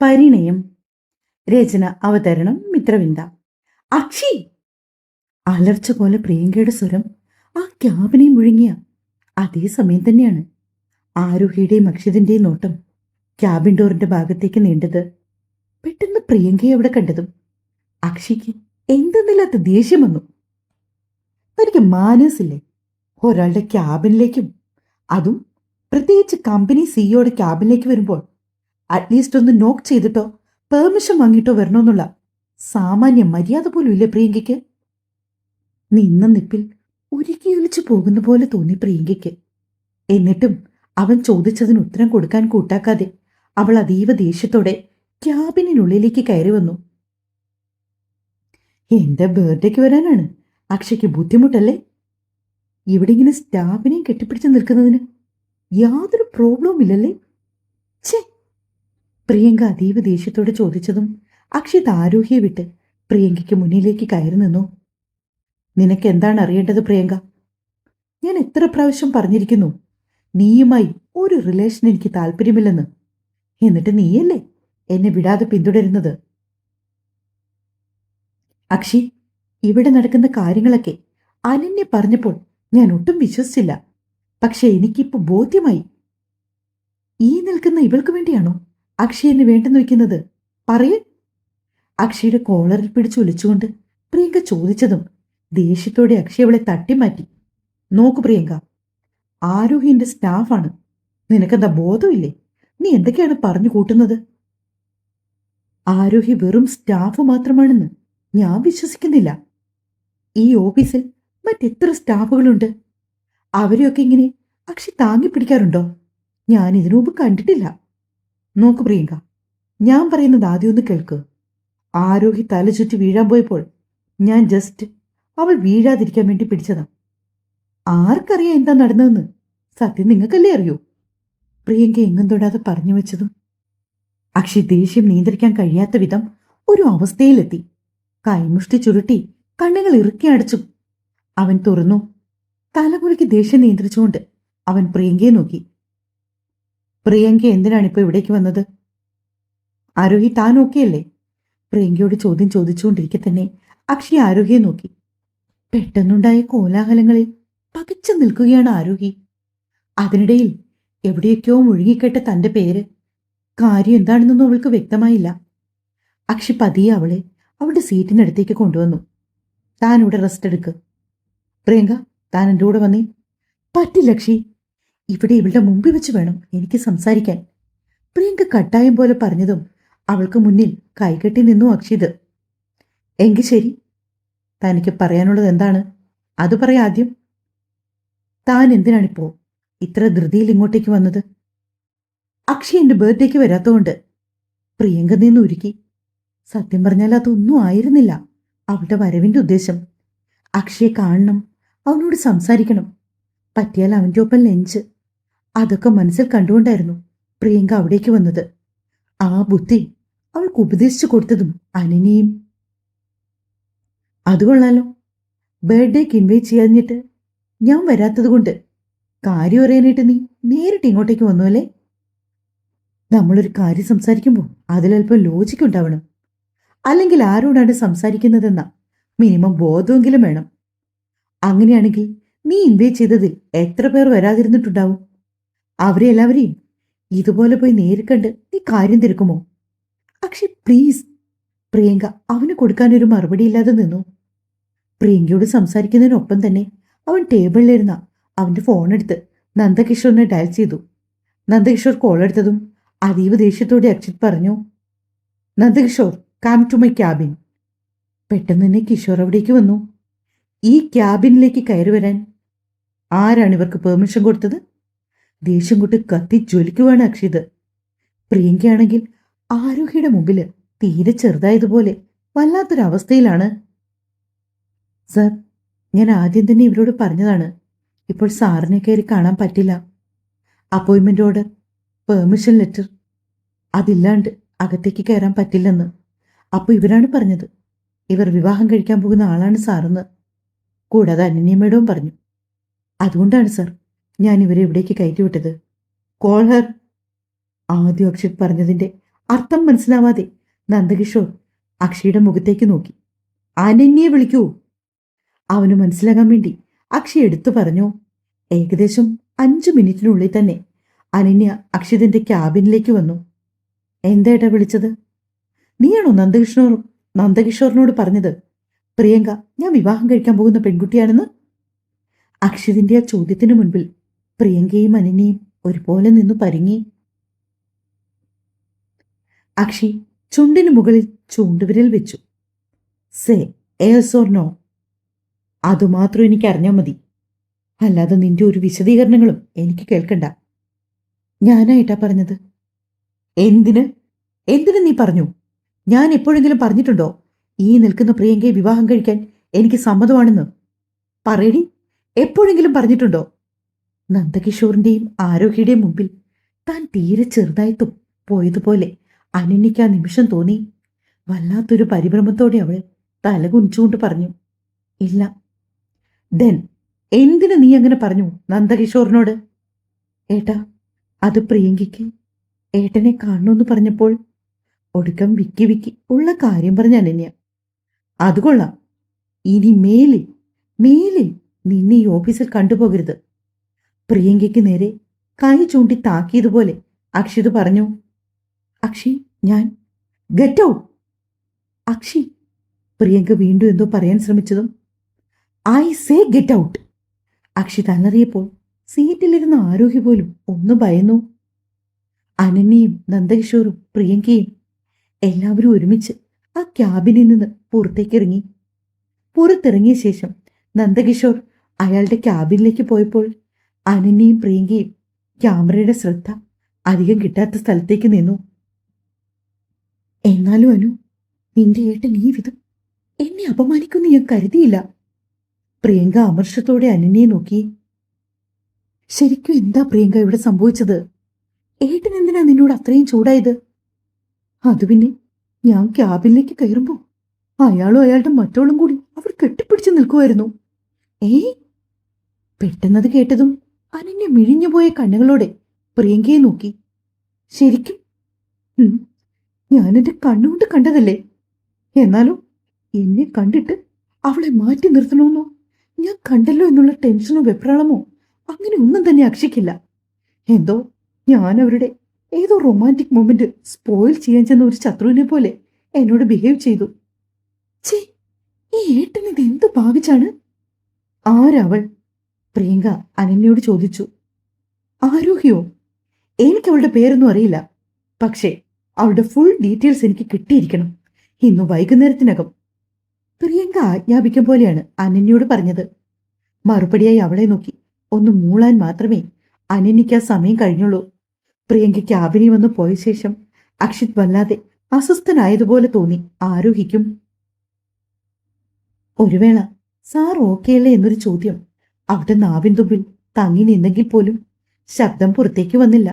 പരിണയം. രചന അവതരണം മിത്രവിന്ദ. അക്ഷി! അലർച്ച പോലെ പ്രിയങ്കയുടെ സ്വരം ആ ക്യാബിനെ മുഴുങ്ങിയ അതേ സമയം തന്നെയാണ് ആരോഹിയുടെയും അക്ഷിതിന്റെയും നോട്ടം ക്യാബിൻ ഡോറിന്റെ ഭാഗത്തേക്ക് നീണ്ടത്. പെട്ടെന്ന് പ്രിയങ്കയെ അവിടെ കണ്ടതും അക്ഷിക്ക് എന്തെന്നില്ലാത്ത ദേഷ്യം വന്നു. തനിക്ക് മാനസില്ലേ? ഒരാളുടെ ക്യാബിനിലേക്കും, അതും പ്രത്യേകിച്ച് കമ്പനി സിഇഒയുടെ ക്യാബിനിലേക്ക് വരുമ്പോൾ അറ്റ്ലീസ്റ്റ് ഒന്ന് നോക്ക് ചെയ്തിട്ടോ പെർമിഷൻ വാങ്ങിയിട്ടോ വരണമെന്നുള്ള സാമാന്യ മര്യാദ പോലും ഇല്ലേ പ്രിയങ്കയ്ക്ക്? നിന്ന നിപ്പിൽ ഉരുകിയൊലിച്ചു പോകുന്ന പോലെ തോന്നി പ്രിയങ്കയ്ക്ക്. എന്നിട്ടും അവൻ ചോദിച്ചതിന് ഉത്തരം കൊടുക്കാൻ കൂട്ടാക്കാതെ അവൾ അതീവ ദേഷ്യത്തോടെ ക്യാബിനുള്ളിലേക്ക് കയറി വന്നു. എന്റെ ബർത്ത്ഡേക്ക് വരാനാണ് അക്ഷയ്ക്ക് ബുദ്ധിമുട്ടല്ലേ? ഇവിടെ ഇങ്ങനെ സ്റ്റാഫിനെയും കെട്ടിപ്പിടിച്ച് നിൽക്കുന്നതിന് യാതൊരു പ്രോബ്ലവും ഇല്ലല്ലേ? ഛേ! പ്രിയങ്ക അതീവ ദേഷ്യത്തോടെ ചോദിച്ചതും അക്ഷിത് ആരോഹിയെ വിട്ട് പ്രിയങ്കയ്ക്ക് മുന്നിലേക്ക് കയറി നിന്നു. നിനക്ക് എന്താണ് അറിയേണ്ടത് പ്രിയങ്ക? ഞാൻ എത്ര പ്രാവശ്യം പറഞ്ഞിരിക്കുന്നു നീയുമായി ഒരു റിലേഷൻ എനിക്ക് താല്പര്യമില്ലെന്ന്. എന്നിട്ട് നീയല്ലേ എന്നെ വിടാതെ പിന്തുടരുന്നത്. അക്ഷി, ഇവിടെ നടക്കുന്ന കാര്യങ്ങളൊക്കെ അനന്യ പറഞ്ഞപ്പോൾ ഞാൻ ഒട്ടും വിശ്വസിച്ചില്ല. പക്ഷെ എനിക്കിപ്പോ ബോധ്യമായി. ഈ നിൽക്കുന്ന ഇവൾക്ക് വേണ്ടിയാണോ അക്ഷി എന്നെ വേണ്ടെന്ന് വയ്ക്കുന്നത്? പറയേ. അക്ഷിയുടെ കോളറിൽ പിടിച്ചൊലിച്ചുകൊണ്ട് പ്രിയങ്ക ചോദിച്ചതും ദേഷ്യത്തോടെ അക്ഷി അവളെ തട്ടിമാറ്റി. നോക്കു പ്രിയങ്ക, ആരോഹിന്റെ സ്റ്റാഫാണ്. നിനക്കെന്താ ബോധമില്ലേ? നീ എന്തൊക്കെയാണ് പറഞ്ഞു കൂട്ടുന്നത്? ആരോഹി വെറും സ്റ്റാഫ് മാത്രമാണെന്ന് ഞാൻ വിശ്വസിക്കുന്നില്ല. ഈ ഓഫീസിൽ മറ്റെത്ര സ്റ്റാഫുകളുണ്ട്? അവരെയൊക്കെ ഇങ്ങനെ അക്ഷി താങ്ങി പിടിക്കാറുണ്ടോ? ഞാൻ ഇതിനു മുമ്പ് കണ്ടിട്ടില്ല. നോക്കു പ്രിയങ്ക, ഞാൻ പറയുന്നത് ആദ്യം ഒന്ന് കേൾക്ക്. ആരോഹി തല ചുറ്റി വീഴാൻ പോയപ്പോൾ ഞാൻ ജസ്റ്റ് അവൾ വീഴാതിരിക്കാൻ വേണ്ടി പിടിച്ചതാ. ആർക്കറിയാം എന്താ നടന്നതെന്ന്? സത്യം നിങ്ങൾക്കല്ലേ അറിയൂ. പ്രിയങ്ക എങ്ങും തൊടാതെ പറഞ്ഞു വെച്ചതും അക്ഷി ദേഷ്യം നിയന്ത്രിക്കാൻ കഴിയാത്ത വിധം ഒരു അവസ്ഥയിലെത്തി. കൈമുഷ്ടി ചുരുട്ടി കണ്ണുകൾ ഇറുക്കി അടച്ചു. അവൻ തുറന്നു. തലകുലുക്കി ദേഷ്യം നിയന്ത്രിച്ചുകൊണ്ട് അവൻ പ്രിയങ്കയെ നോക്കി. പ്രിയങ്ക എന്തിനാണിപ്പോ ഇവിടേക്ക് വന്നത്? ആരോഹി താൻ ഓക്കെയല്ലേ? പ്രിയങ്കയോട് ചോദ്യം ചോദിച്ചുകൊണ്ടിരിക്കെ തന്നെ അക്ഷി ആരോഹിയെ നോക്കി. പെട്ടെന്നുണ്ടായ കോലാഹലങ്ങളിൽ പകച്ചു നിൽക്കുകയാണ് ആരോഹി. അതിനിടയിൽ എവിടെയൊക്കെയോ മുഴുകിക്കേട്ട തന്റെ പേര്, കാര്യം എന്താണെന്നൊന്നും അവൾക്ക് വ്യക്തമായില്ല. അക്ഷി പതിയെ അവളെ അവളുടെ സീറ്റിനടുത്തേക്ക് കൊണ്ടുവന്നു. താൻ ഇവിടെ റെസ്റ്റ് എടുക്ക്. പ്രിയങ്ക, താൻ എൻ്റെ കൂടെ വന്നേ. പറ്റില്ല അക്ഷി, ഇവിടെ ഇവളുടെ മുമ്പിൽ വെച്ച് വേണം എനിക്ക് സംസാരിക്കാൻ. പ്രിയങ്ക കട്ടായം പോലെ പറഞ്ഞതും അവൾക്ക് മുന്നിൽ കൈകെട്ടി നിന്നു അക്ഷിത്. എങ്കിൽ ശരി, തനിക്ക് പറയാനുള്ളത് എന്താണ്? അത് പറയാം ആദ്യം. താൻ എന്തിനാണിപ്പോ ഇത്ര ധൃതിയിൽ ഇങ്ങോട്ടേക്ക് വന്നത്? അക്ഷയ് എന്റെ ബർത്ത്ഡേക്ക് വരാത്തതുകൊണ്ട്. പ്രിയങ്ക നിന്ന് ഒരുക്കി. സത്യം പറഞ്ഞാൽ അതൊന്നും ആയിരുന്നില്ല അവളുടെ വരവിന്റെ ഉദ്ദേശം. അക്ഷയെ കാണണം, അവനോട് സംസാരിക്കണം, പറ്റിയാൽ അവൻ്റെ ഒപ്പം ലഞ്ച്. അതൊക്കെ മനസ്സിൽ കണ്ടുകൊണ്ടായിരുന്നു പ്രിയങ്ക അവിടേക്ക് വന്നത്. ആ ബുദ്ധി അവൾക്ക് ഉപദേശിച്ചു കൊടുത്തതും അനനിയും. അതുകൊള്ളാലോ, ബർത്ത്ഡേക്ക് ഇൻവൈറ്റ് ചെയ്യാഞ്ഞിട്ട് ഞാൻ വരാത്തത് കൊണ്ട് കാര്യം അറിയാനായിട്ട് നീ നേരിട്ട് ഇങ്ങോട്ടേക്ക് വന്നു അല്ലേ? നമ്മളൊരു കാര്യം സംസാരിക്കുമ്പോൾ അതിലൽപ്പം ലോജിക്ക് ഉണ്ടാവണം. അല്ലെങ്കിൽ ആരോടാണ് സംസാരിക്കുന്നതെന്ന മിനിമം ബോധമെങ്കിലും വേണം. അങ്ങനെയാണെങ്കിൽ നീ ഇൻവൈറ്റ് ചെയ്തതിൽ എത്ര പേർ വരാതിരുന്നിട്ടുണ്ടാവും? അവരെ എല്ലാവരെയും ഇതുപോലെ പോയി നേരിക്കണ്ട് നീ കാര്യം തിരക്കുമോ? അക്ഷയ് പ്ലീസ്. പ്രിയങ്ക അവന് കൊടുക്കാനൊരു മറുപടി ഇല്ലാതെ നിന്നു. പ്രിയങ്കയോട് സംസാരിക്കുന്നതിനൊപ്പം തന്നെ അവൻ ടേബിളിലിരുന്ന അവന്റെ ഫോണെടുത്ത് നന്ദകിഷോറിനെ ഡയൽ ചെയ്തു. നന്ദകിഷോർ കോൾ എടുത്തതും അതീവ ദേഷ്യത്തോടെ അക്ഷിത് പറഞ്ഞു, Nandakishore, come to my cabin. പെട്ടെന്ന് തന്നെ കിഷോർ അവിടേക്ക് വന്നു. ഈ ക്യാബിനിലേക്ക് കയറി വരാൻ ആരാണ് ഇവർക്ക് പെർമിഷൻ കൊടുത്തത്? ദേഷ്യം കൊണ്ട് കത്തി ജ്വലിക്കുവാണ് അക്ഷിത്. പ്രിയങ്കയാണെങ്കിൽ ആരോഹിയുടെ മുമ്പിൽ തീരെ ചെറുതായതുപോലെ വല്ലാത്തൊരവസ്ഥയിലാണ്. സർ, ഞാൻ ആദ്യം തന്നെ ഇവരോട് പറഞ്ഞതാണ്, ഇപ്പോൾ സാറിനെ കയറി കാണാൻ പറ്റില്ല. അപ്പോയിൻമെന്റ് ഓർഡർ, പെർമിഷൻ ലെറ്റർ അതില്ലാണ്ട് അകത്തേക്ക് കയറാൻ പറ്റില്ലെന്ന്. അപ്പോൾ ഇവരാണ് പറഞ്ഞത് ഇവർ വിവാഹം കഴിക്കാൻ പോകുന്ന ആളാണ് സാറെന്ന്. കൂടാതെ അനന്യമേടവും പറഞ്ഞു. അതുകൊണ്ടാണ് സർ ഞാൻ ഇവരെ ഇവിടേക്ക് കയറ്റിവിട്ടത്. കോൾ ഹർ. ആദ്യം അക്ഷിത് പറഞ്ഞതിൻ്റെ അർത്ഥം മനസ്സിലാവാതെ നന്ദകിഷോർ അക്ഷയുടെ മുഖത്തേക്ക് നോക്കി. അനന്യയെ വിളിക്കൂ. അവന് മനസ്സിലാകാൻ വേണ്ടി അക്ഷയ് എടുത്തു പറഞ്ഞു. ഏകദേശം 5 മിനിറ്റിനുള്ളിൽ തന്നെ അനന്യ അക്ഷിതിന്റെ ക്യാബിനിലേക്ക് വന്നു. എന്തേട്ടാ വിളിച്ചത്? നീയാണോ നന്ദകിഷോറിനോട് പറഞ്ഞത് പ്രിയങ്ക ഞാൻ വിവാഹം കഴിക്കാൻ പോകുന്ന പെൺകുട്ടിയാണെന്ന്? അക്ഷിതിന്റെ ആ ചോദ്യത്തിനു മുൻപിൽ പ്രിയങ്കയും അനന്യയും ഒരുപോലെ നിന്നു പരിങ്ങി. അക്ഷി ചുണ്ടിനു മുകളിൽ ചൂണ്ടുവിരൽ വെച്ചു. Say yes or no. അതുമാത്രം എനിക്ക് അറിഞ്ഞാൽ മതി. അല്ലാതെ നിന്റെ ഒരു വിശദീകരണങ്ങളും എനിക്ക് കേൾക്കണ്ട. ഞാനായിട്ടാ പറഞ്ഞത്. എന്തിന് എന്തിന് നീ പറഞ്ഞു? ഞാൻ എപ്പോഴെങ്കിലും പറഞ്ഞിട്ടുണ്ടോ ഈ നിൽക്കുന്ന പ്രിയങ്കയെ വിവാഹം കഴിക്കാൻ എനിക്ക് സമ്മതമാണെന്ന്? പറയടി, എപ്പോഴെങ്കിലും പറഞ്ഞിട്ടുണ്ടോ? നന്ദകിഷോറിന്റെയും ആരോഹിയുടെയും മുമ്പിൽ താൻ തീരെ ചെറുതായി പോയതുപോലെ അനന്യയ്ക്ക് ആ നിമിഷം തോന്നി. വല്ലാത്തൊരു പരിഭ്രമത്തോടെ അവൾ തല കുനിച്ചുകൊണ്ട് പറഞ്ഞു, ഇല്ല. ദെൻ എന്തിനു നീ അങ്ങനെ പറഞ്ഞു നന്ദകിഷോറിനോട്? ഏട്ടാ, അത് പ്രിയങ്കയ്ക്ക് ഏട്ടനെ കാണണമെന്ന് പറഞ്ഞപ്പോൾ ഒടുക്കം വിക്കി വിക്കി ഉള്ള കാര്യം പറഞ്ഞ അനന്യ. അത് കൊള്ളാം. ഇനി മേലിൽ മേലിൽ നിന്നെ ഈ ഓഫീസിൽ കണ്ടുപോകരുത്. പ്രിയങ്കയ്ക്ക് നേരെ കൈ ചൂണ്ടി താക്കിയതുപോലെ അക്ഷിത് പറഞ്ഞു. അക്ഷി, ഞാൻ ഗെറ്റ് ഔട്ട്. അക്ഷി, പ്രിയങ്ക വീണ്ടും എന്തോ പറയാൻ ശ്രമിച്ചതും ഐ സേ ഗെറ്റ് ഔട്ട്. അക്ഷി തന്നറിയപ്പോൾ സീറ്റിലിരുന്ന ആരോഹി പോലും ഒന്ന് ഭയന്നു. അനന്യയും നന്ദകിഷോറും പ്രിയങ്കയും എല്ലാവരും ഒരുമിച്ച് ആ ക്യാബിനിൽ നിന്ന് പുറത്തേക്കിറങ്ങി. പുറത്തിറങ്ങിയ ശേഷം നന്ദകിഷോർ അയാളുടെ ക്യാബിനിലേക്ക് പോയപ്പോൾ അനന്യയും പ്രിയങ്കയും ക്യാമറയുടെ ശ്രദ്ധ അധികം കിട്ടാത്ത സ്ഥലത്തേക്ക് നിന്നു. എന്നാലും അനു, നിന്റെ ഏട്ടൻ ഈ വിധം എന്നെ അപമാനിക്കുമെന്ന് ഞാൻ കരുതിയില്ല. പ്രിയങ്ക അമർഷത്തോടെ അനന്യയെ നോക്കി. ശരിക്കും എന്താ പ്രിയങ്ക ഇവിടെ സംഭവിച്ചത്? ഏട്ടൻ എന്തിനാ നിന്നോട് അത്രയും ചൂടായത്? അത് പിന്നെ ഞാൻ ക്യാബിനിലേക്ക് കയറുമ്പോ അയാളും അയാളുടെ മറ്റോളും കൂടി അവർ കെട്ടിപ്പിടിച്ച് നിൽക്കുമായിരുന്നു. പെട്ടെന്നത് കേട്ടതും അനന്യ മിഴിഞ്ഞുപോയ കണ്ണുകളോടെ പ്രിയങ്കയെ നോക്കി. ശരിക്കും ഞാനെന്റെ കണ്ണുകൊണ്ട് കണ്ടതല്ലേ? എന്നാലും എന്നെ കണ്ടിട്ട് അവളെ മാറ്റി നിർത്തണമെന്നോ ഞാൻ കണ്ടല്ലോ എന്നുള്ള ടെൻഷനോ വെപ്രാളമോ അങ്ങനെ ഒന്നും തന്നെ അക്ഷിക്കില്ല. എന്തോ ഞാൻ അവരുടെ ഏതോ റൊമാൻറ്റിക് മൊമെന്റ് സ്പോയിൽ ചെയ്യാൻ ചെന്ന ഒരു ശത്രുവിനെ പോലെ എന്നോട് ബിഹേവ് ചെയ്തു. ചേ, ഈ ഏട്ടൻ ഇത് എന്ത് ഭാവിച്ചാണ്? ആരവൾ? പ്രിയങ്ക അനന്യയോട് ചോദിച്ചു. ആരോഹിയോ? എനിക്കവളുടെ പേരൊന്നും അറിയില്ല. പക്ഷേ അവളുടെ ഫുൾ ഡീറ്റെയിൽസ് എനിക്ക് കിട്ടിയിരിക്കണം ഇന്ന് വൈകുന്നേരത്തിനകം. പ്രിയങ്ക ആജ്ഞാപിക്കും പോലെയാണ് അനന്യയോട് പറഞ്ഞത്. മറുപടിയായി അവളെ നോക്കി ഒന്ന് മൂളാൻ മാത്രമേ അനന്യയ്ക്ക് ആ സമയം കഴിഞ്ഞുള്ളൂ. പ്രിയങ്ക ക്യാബിനിൽ വന്ന് പോയ ശേഷം അക്ഷിത് വല്ലാതെ അസ്വസ്ഥനായതുപോലെ തോന്നി ആരോഹിക്കും. ഒരു വേള സാർ ഓക്കെയല്ലേ എന്നൊരു ചോദ്യം അവിടെ നാവിൻ തുമ്പിൽ തങ്ങി നിന്നെങ്കിൽ പോലും ശബ്ദം പുറത്തേക്ക് വന്നില്ല.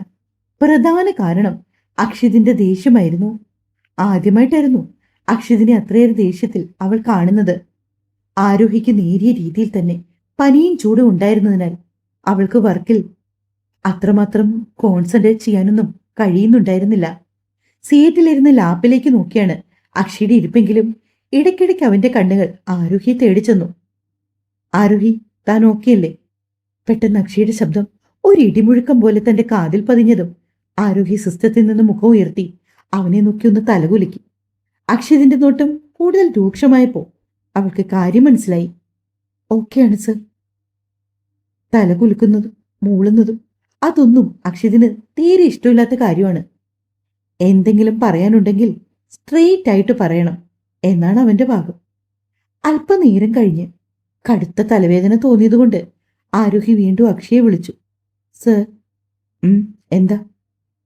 പ്രധാന കാരണം അക്ഷിതിന്റെ ദേഷ്യമായിരുന്നു. ആദ്യമായിട്ടായിരുന്നു അക്ഷിതിനെ അത്രയേറെ ദേഷ്യത്തിൽ അവൾ കാണുന്നത്. ആരോഹിക്ക് നേരിയ രീതിയിൽ തന്നെ പനിയും ചൂടും ഉണ്ടായിരുന്നതിനാൽ അവൾക്ക് വർക്കിൽ അത്രമാത്രം കോൺസെൻട്രേറ്റ് ചെയ്യാനൊന്നും കഴിയുന്നുണ്ടായിരുന്നില്ല. സീറ്റിലിരുന്ന് ലാപ്പിലേക്ക് നോക്കിയാണ് അക്ഷിയുടെ ഇരിപ്പെങ്കിലും ഇടയ്ക്കിടയ്ക്ക് അവന്റെ കണ്ണുകൾ ആരോഹിയെ തേടിച്ചെന്നു. ആരോഹി, താൻ ഓക്കെയല്ലേ? പെട്ടെന്ന് അക്ഷിയുടെ ശബ്ദം ഒരു ഇടിമുഴക്കം പോലെ തന്റെ കാതിൽ പതിഞ്ഞതും ആരോഹി സിസ്റ്റത്തിൽ നിന്ന് മുഖം ഉയർത്തി അവനെ നോക്കി ഒന്ന് തലകുലുക്കി. അക്ഷിതിന്റെ നോട്ടം കൂടുതൽ രൂക്ഷമായപ്പോ അവൾക്ക് കാര്യം മനസ്സിലായി. ഓക്കെയാണ് സർ. തലകുലുക്കുന്നതും മൂളുന്നതും അതൊന്നും അക്ഷിതിന് തീരെ ഇഷ്ടമില്ലാത്ത കാര്യമാണ്. എന്തെങ്കിലും പറയാനുണ്ടെങ്കിൽ സ്ട്രെയിറ്റ് ആയിട്ട് പറയണം എന്നാണ് അവന്റെ ഭാഗം. അല്പനേരം കഴിഞ്ഞ് കടുത്ത തലവേദന തോന്നിയതുകൊണ്ട് ആരോഹി വീണ്ടും അക്ഷയെ വിളിച്ചു. സർ. എന്താ?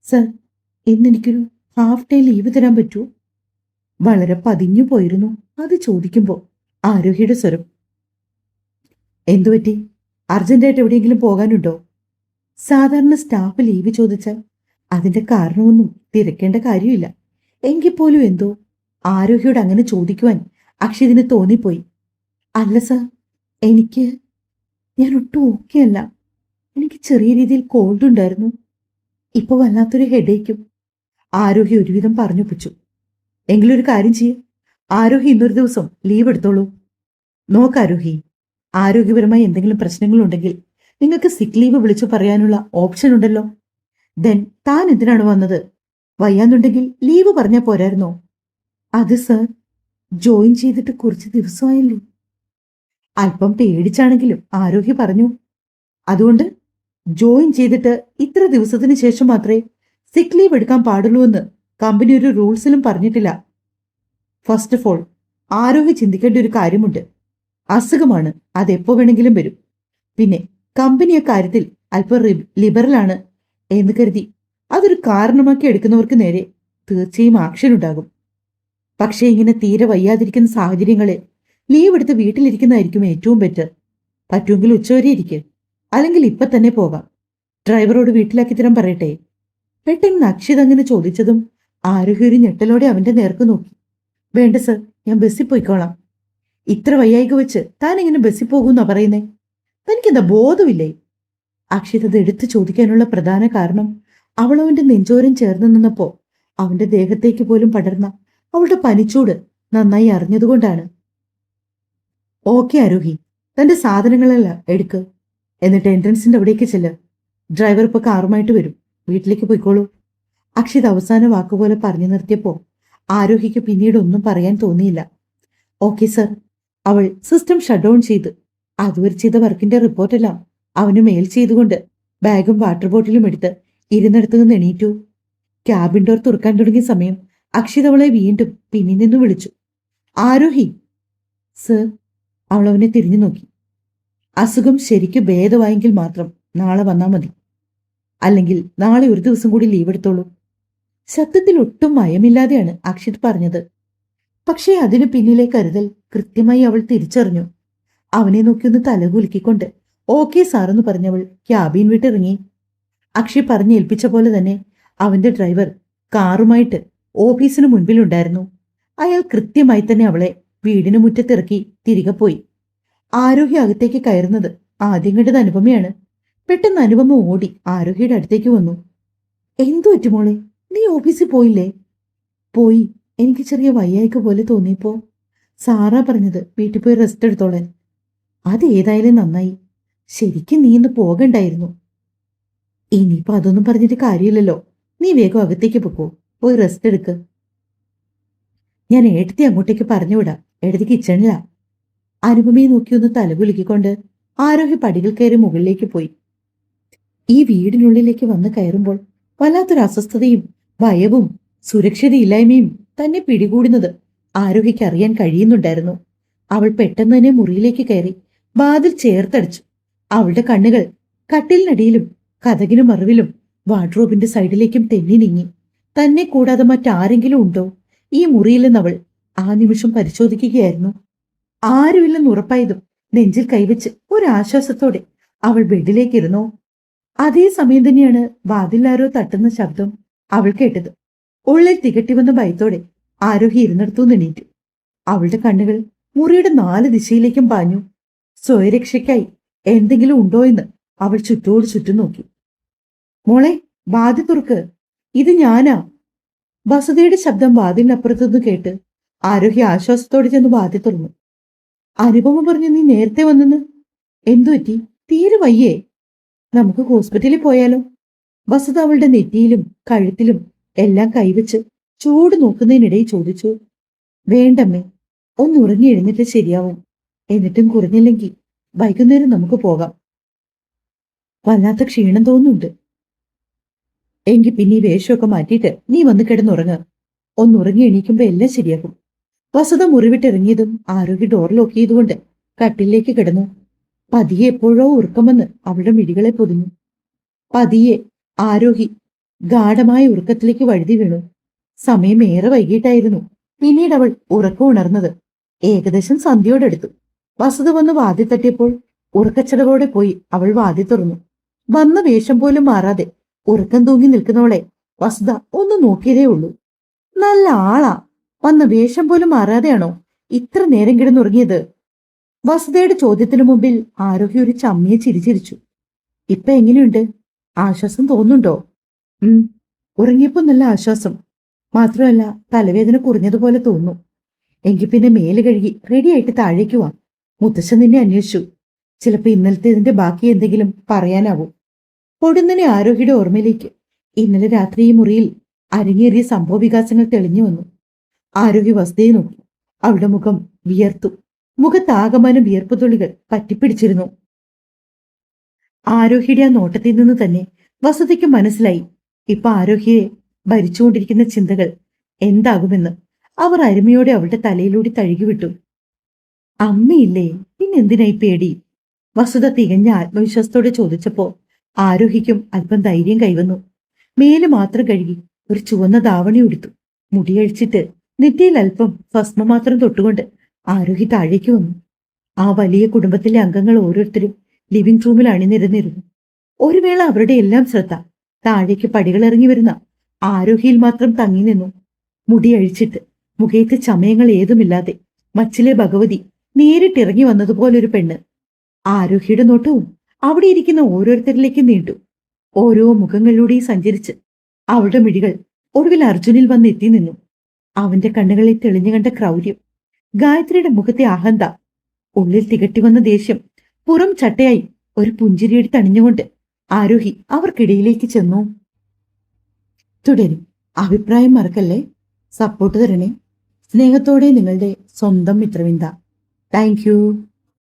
സർ, ഇന്നെനിക്കൊരു ഹാഫ് ഡേ ലീവ് തരാൻ പറ്റുമോ? വളരെ പതിഞ്ഞു പോയിരുന്നു അത് ചോദിക്കുമ്പോൾ ആരോഹിയുടെ സ്വരം. എന്തുപറ്റി? അർജന്റായിട്ട് എവിടെയെങ്കിലും പോകാനുണ്ടോ? സാധാരണ സ്റ്റാഫ് ലീവ് ചോദിച്ചാൽ അതിന്റെ കാരണമൊന്നും തിരക്കേണ്ട കാര്യമില്ല. എങ്കിൽ പോലും എന്തോ ആരോഹിയോട് അങ്ങനെ ചോദിക്കുവാൻ അക്ഷിതിന് തോന്നിപ്പോയി. അല്ല സർ, ഞാൻ ഒട്ടും ഓക്കെ അല്ല. എനിക്ക് ചെറിയ രീതിയിൽ കോൾഡ് ഉണ്ടായിരുന്നു. ഇപ്പൊ വല്ലാത്തൊരു ഹെഡേക്കും. ആരോഹി ഒരുവിധം പറഞ്ഞൊപ്പിച്ചു. എങ്കിലൊരു കാര്യം ചെയ്യ്, ആരോഹി ഇന്നൊരു ദിവസം ലീവ് എടുത്തോളൂ. നോക്ക് ആരോഹി, ആരോഗ്യപരമായി എന്തെങ്കിലും പ്രശ്നങ്ങളുണ്ടെങ്കിൽ നിങ്ങൾക്ക് സിക്ക് ലീവ് വിളിച്ചു പറയാനുള്ള ഓപ്ഷൻ ഉണ്ടല്ലോ. ദെൻ താൻ എന്തിനാണ് വന്നത്? വയ്യാന്നുണ്ടെങ്കിൽ ലീവ് പറഞ്ഞാൽ പോരായിരുന്നോ? അത് സർ, ജോയിൻ ചെയ്തിട്ട് കുറച്ച് ദിവസമായല്ലോ. അല്പം പേടിച്ചാണെങ്കിലും ആരോഗ്യ പറഞ്ഞു. അതുകൊണ്ട് ജോയിൻ ചെയ്തിട്ട് ഇത്ര ദിവസത്തിന് ശേഷം മാത്രമേ സിക്ക് ലീവ് എടുക്കാൻ പാടുള്ളൂ എന്ന് കമ്പനി ഒരു റൂൾസിലും പറഞ്ഞിട്ടില്ല. ഫസ്റ്റ് ഓഫ് ഓൾ, ആരോഗ്യ ചിന്തിക്കേണ്ട ഒരു കാര്യമുണ്ട്. അസുഖമാണ്, അതെപ്പോ വേണമെങ്കിലും വരും. പിന്നെ കമ്പനി കാര്യത്തിൽ അല്പം ലിബറലാണ് എന്ന് കരുതി അതൊരു കാരണമാക്കി എടുക്കുന്നവർക്ക് നേരെ തീർച്ചയായും ആക്ഷൻ ഉണ്ടാകും. പക്ഷേ ഇങ്ങനെ തീരെ വയ്യാതിരിക്കുന്ന സാഹചര്യങ്ങളിൽ ലീവ് എടുത്ത് വീട്ടിലിരിക്കുന്നതായിരിക്കും ഏറ്റവും ബെറ്റർ. പറ്റുമെങ്കിൽ ഉച്ചവരെ ഇരിക്കുക, അല്ലെങ്കിൽ ഇപ്പൊ തന്നെ പോകാം. ഡ്രൈവറോട് വീട്ടിലാക്കി തരാൻ പറയട്ടെ? പെട്ടെന്ന് അക്ഷിത് അങ്ങനെ ചോദിച്ചതും ആരോഗ്യ ഒരു ഞെട്ടലോടെ അവന്റെ നേർക്ക് നോക്കി. വേണ്ട സർ, ഞാൻ ബസ്സിൽ പോയിക്കോളാം. ഇത്ര വയ്യായിക വെച്ച് താൻ എങ്ങനെ ബസ്സിൽ പോകുന്നാ പറയുന്നേ? തനിക്കെന്താ ബോധമില്ലേ? അക്ഷിത് അത് എടുത്തു ചോദിക്കാനുള്ള പ്രധാന കാരണം അവൾ അവന്റെ നെഞ്ചോരം ചേർന്ന് നിന്നപ്പോ അവന്റെ ദേഹത്തേക്ക് പോലും പടർന്ന അവളുടെ പനിച്ചൂട് നന്നായി അറിഞ്ഞതുകൊണ്ടാണ്. ഓക്കെ ആരോഹി, തന്റെ സാധനങ്ങളെല്ലാം എടുക്ക്. എന്നിട്ട് എൻട്രൻസിന്റെ അവിടേക്ക് ചെല്ല്. ഡ്രൈവർ ഇപ്പൊ കാറുമായിട്ട് വരും. വീട്ടിലേക്ക് പോയിക്കോളൂ. അക്ഷിത് അവസാന വാക്കുപോലെ പറഞ്ഞു നിർത്തിയപ്പോ ആരോഹിക്ക് പിന്നീട് ഒന്നും പറയാൻ തോന്നിയില്ല. Okay sir. അവൾ സിസ്റ്റം ഷട്ട് ഡൗൺ ചെയ്ത് അതുവരെ ചെയ്ത വർക്കിന്റെ റിപ്പോർട്ടെല്ലാം അവന് മെയിൽ ചെയ്തുകൊണ്ട് ബാഗും വാട്ടർ ബോട്ടിലും എടുത്ത് ഇരുന്നിടത്തു നിന്ന് എണീറ്റു. ക്യാബിൻ ഡോർ തുറക്കാൻ തുടങ്ങിയ സമയം അക്ഷിത് അവളെ വീണ്ടും പിന്നിൽ നിന്ന് വിളിച്ചു. ആരോഹി. സർ. അവൾ അവനെ തിരിഞ്ഞു നോക്കി. അസുഖം ശരിക്കു ഭേദമായെങ്കിൽ മാത്രം നാളെ വന്നാൽ മതി. അല്ലെങ്കിൽ നാളെ ഒരു ദിവസം കൂടി ലീവ് എടുത്തോളൂ. ശബ്ദത്തിൽ ഒട്ടും മയമില്ലാതെയാണ് അക്ഷിത് പറഞ്ഞത്. പക്ഷേ അതിനു പിന്നിലെ കരുതൽ കൃത്യമായി അവൾ തിരിച്ചറിഞ്ഞു. അവനെ നോക്കിയൊന്ന് തലകുലുക്കിക്കൊണ്ട് ഓക്കെ സാറെന്ന് പറഞ്ഞവൾ ക്യാബിൻ വിട്ടിറങ്ങി. അക്ഷയ് പറഞ്ഞേൽപ്പിച്ച പോലെ തന്നെ അവന്റെ ഡ്രൈവർ കാറുമായിട്ട് ഓഫീസിന് മുൻപിലുണ്ടായിരുന്നു. അയാൾ കൃത്യമായി തന്നെ അവളെ വീടിന് മുറ്റത്തിറക്കി തിരികെ പോയി. ആരോഗ്യ അകത്തേക്ക് കയറുന്നത് ആദ്യം കണ്ടത് അനുപമയാണ്. പെട്ടെന്ന് അനുപമ ഓടി ആരോഗ്യയുടെ അടുത്തേക്ക് വന്നു. എന്തു പറ്റി മോളെ, നീ ഓഫീസിൽ പോയില്ലേ? പോയി. എനിക്ക് ചെറിയ വയ്യായ്ക പോലെ തോന്നിയപ്പോ സാറാ പറഞ്ഞത് വീട്ടിൽ പോയി റെസ്റ്റ് എടുത്തോളാൻ. അത് ഏതായാലും നന്നായി. ശരിക്കും നീ ഇന്ന് പോകണ്ടായിരുന്നു. ഇനിയിപ്പോ അതൊന്നും പറഞ്ഞിട്ട് കാര്യമില്ലല്ലോ. നീ വേഗം അകത്തേക്ക് പൊക്കോ, പോയി റെസ്റ്റ് എടുക്ക്. ഞാൻ ഏട്ടത്തി അങ്ങോട്ടേക്ക് പറഞ്ഞുവിടാം. ഏടത്തി കിച്ചണിലാ. അനുപമയെ നോക്കിയൊന്ന് തലകുലുക്കിക്കൊണ്ട് ആരോഗ്യ പടികൾ കയറി മുകളിലേക്ക് പോയി. ഈ വീടിനുള്ളിലേക്ക് വന്ന് കയറുമ്പോൾ വല്ലാത്തൊരു അസ്വസ്ഥതയും ഭയവും സുരക്ഷിതയില്ലായ്മയും തന്നെ പിടികൂടുന്നത് ആരോഗ്യക്ക് അറിയാൻ കഴിയുന്നുണ്ടായിരുന്നു. അവൾ പെട്ടെന്ന് തന്നെ മുറിയിലേക്ക് കയറി വാതിൽ ചേർത്തടിച്ചു. അവളുടെ കണ്ണുകൾ കട്ടിലിനടിയിലും കതകിനും മറിവിലും വാർഡ്രോബിന്റെ സൈഡിലേക്കും തെന്നി നീങ്ങി. തന്നെ കൂടാതെ മറ്റാരെങ്കിലും ഉണ്ടോ ഈ മുറിയിലെന്ന് അവൾ ആ നിമിഷം പരിശോധിക്കുകയായിരുന്നു. ആരുമില്ലെന്ന് ഉറപ്പായതും നെഞ്ചിൽ കൈവച്ച് ഒരാശ്വാസത്തോടെ അവൾ ബെഡിലേക്കിരുന്നു. അതേ സമയം തന്നെയാണ് വാതിലാരോ തട്ടുന്ന ശബ്ദം അവൾ കേട്ടത്. ഉള്ളിൽ തികട്ടിവന്ന ഭയത്തോടെ ആരോഹി ഇരുന്നിടത്തു എണീറ്റു. അവളുടെ കണ്ണുകൾ മുറിയുടെ 4 ദിശയിലേക്കും പാഞ്ഞു. സ്വയരക്ഷയ്ക്കായി എന്തെങ്കിലും ഉണ്ടോ എന്ന് അവൾ ചുറ്റോട് ചുറ്റും നോക്കി. മോളെ, വാതിൽ തുറക്ക്, ഇത് ഞാനാ. വസുതയുടെ ശബ്ദം വാതിലിനപ്പുറത്തുനിന്ന് കേട്ട് ആരോഹി ആശ്വാസത്തോടെ ചെന്ന് വാതിൽ തുറന്നു. അനുപമ പറഞ്ഞു നീ നേരത്തെ വന്നെന്ന്. എന്തു പറ്റി? തീരെ വയ്യേ? നമുക്ക് ഹോസ്പിറ്റലിൽ പോയാലോ? വസുത അവളുടെ നെറ്റിയിലും കഴുത്തിലും എല്ലാം കൈവച്ച് ചൂട് നോക്കുന്നതിനിടയിൽ ചോദിച്ചു. വേണ്ടമ്മേ, ഒന്ന് ഉറങ്ങി എഴുന്നിട്ട് ശരിയാവും. എന്നിട്ടും കുറഞ്ഞില്ലെങ്കിൽ വൈകുന്നേരം നമുക്ക് പോകാം. വല്ലാത്ത ക്ഷീണം തോന്നുന്നുണ്ട്. എങ്കിൽ പിന്നെ ഈ വേഷമൊക്കെ മാറ്റിയിട്ട് നീ വന്ന് കിടന്നുറങ്ങ്. ഒന്നുറങ്ങി എണീക്കുമ്പോ എല്ലാം ശരിയാകും. വസുത മുറിവിട്ടിറങ്ങിയതും ആരോഗ്യ ഡോർ ലോക്ക് ചെയ്തുകൊണ്ട് കട്ടിലേക്ക് കിടന്നു. പതിയെ എപ്പോഴോ ഉറക്കം വന്ന് അവളുടെ മിഴികളെ പൊതിഞ്ഞു. പതിയെ ആരോഹി ഗാഠമായ ഉറക്കത്തിലേക്ക് വഴുതി വീണു. സമയം ഏറെ വൈകിട്ടായിരുന്നു പിന്നീട് അവൾ ഉറക്കം ഉണർന്നത്. ഏകദേശം സന്ധ്യയോടടുത്തു. വസുത വന്ന് വാതിൽ തട്ടിയപ്പോൾ ഉറക്കച്ചടവോടെ പോയി അവൾ വാതിൽ തുറന്നു. വന്ന വേഷം പോലും മാറാതെ ഉറക്കം തൂങ്ങി നിൽക്കുന്നവളെ വസുത ഒന്ന് നോക്കിയതേ ഉള്ളൂ. നല്ല ആളാ. വന്ന വേഷം പോലും മാറാതെയാണോ ഇത്ര നേരം കിടന്നുറങ്ങിയത്? വസുതയുടെ ചോദ്യത്തിനു മുമ്പിൽ ആരോഗ്യ ഒരു ചമ്മിയെ ചിരിച്ചിരിച്ചു. ഇപ്പൊ എങ്ങനെയുണ്ട്? ആശ്വാസം തോന്നുന്നുണ്ടോ? ഉറങ്ങിയപ്പോ നല്ല ആശ്വാസം. മാത്രമല്ല തലവേദന കുറഞ്ഞതുപോലെ തോന്നുന്നു. എങ്കിൽ പിന്നെ മേല് കഴുകി റെഡിയായിട്ട് താഴേക്ക് വാ. മുത്തശ്ശൻ നിന്നെ അന്വേഷിച്ചു. ചിലപ്പോ ഇന്നലത്തേതിന്റെ ബാക്കി എന്തെങ്കിലും പറയാനാവും. പൊടുന്നനെ ആരോഹിയുടെ ഓർമ്മയിലേക്ക് ഇന്നലെ രാത്രി ഈ മുറിയിൽ അരങ്ങേറിയ സംഭവ വികാസങ്ങൾ തെളിഞ്ഞു വന്നു. ആരോഹി വസ്തുതയെ നോക്കി. അവളുടെ മുഖം വിയർത്തു. മുഖത്താകമാനം വിയർപ്പ് തുള്ളികൾ പറ്റിപ്പിടിച്ചിരുന്നു. ആരോഹിയുടെ ആ നോട്ടത്തിൽ നിന്ന് തന്നെ വസുതയ്ക്ക് മനസ്സിലായി ഇപ്പൊ ആരോഹിയെ ഭരിച്ചുകൊണ്ടിരിക്കുന്ന ചിന്തകൾ എന്താകുമെന്ന്. അവർ അരുമയോടെ അവളുടെ തലയിലൂടെ തഴുകിവിട്ടു. അമ്മയില്ലേ, പിന്നെന്തിനായി പേടി? വസുത തികഞ്ഞ ആത്മവിശ്വാസത്തോടെ ചോദിച്ചപ്പോ ആരോഹിക്കും അല്പം ധൈര്യം കൈവന്നു. മേല് മാത്രം കഴുകി ഒരു ചുവന്ന ധാവണി ഉടുത്തു. മുടിയഴിച്ചിട്ട് നെറ്റിയിൽ അല്പം ഭസ്മം മാത്രം തൊട്ടുകൊണ്ട് ആരോഹി താഴേക്ക് വന്നു. ആ വലിയ കുടുംബത്തിലെ അംഗങ്ങൾ ഓരോരുത്തരും ലിവിംഗ് റൂമിൽ അണിനിരന്നിരുന്നു. ഒരു വേള അവരുടെ എല്ലാം ശ്രദ്ധ താഴേക്ക് പടികളിറങ്ങി വരുന്ന ആരോഹിയിൽ മാത്രം തങ്ങി നിന്നു. മുടി അഴിച്ചിട്ട് മുഖത്ത് ചമയങ്ങൾ ഏതുമില്ലാതെ മച്ചിലെ ഭഗവതി നേരിട്ടിറങ്ങി വന്നതുപോലൊരു പെണ്ണ്. ആരോഹിയുടെ നോട്ടവും അവിടെ ഇരിക്കുന്ന ഓരോരുത്തരിലേക്ക് നീണ്ടു. ഓരോ മുഖങ്ങളിലൂടെയും സഞ്ചരിച്ച് അവളുടെ മിഴികൾ ഒടുവിൽ അർജുനിൽ വന്ന് എത്തി നിന്നു. അവന്റെ കണ്ണുകളിൽ തെളിഞ്ഞു കണ്ട ക്രൗര്യം, ഗായത്രിയുടെ മുഖത്തെ അഹന്ത, ഉള്ളിൽ തികട്ടി വന്ന ദേഷ്യം പുറം ചട്ടയായി ഒരു പുഞ്ചിരിയെടുത്ത് അണിഞ്ഞുകൊണ്ട് ആരോഹി അവർക്കിടയിലേക്ക് ചെന്നു. തുടരും. അഭിപ്രായം മറക്കല്ലേ, സപ്പോർട്ട് തരണേ. സ്നേഹത്തോടെ നിങ്ങളുടെ സ്വന്തം മിത്രവിന്ദ. Thank you.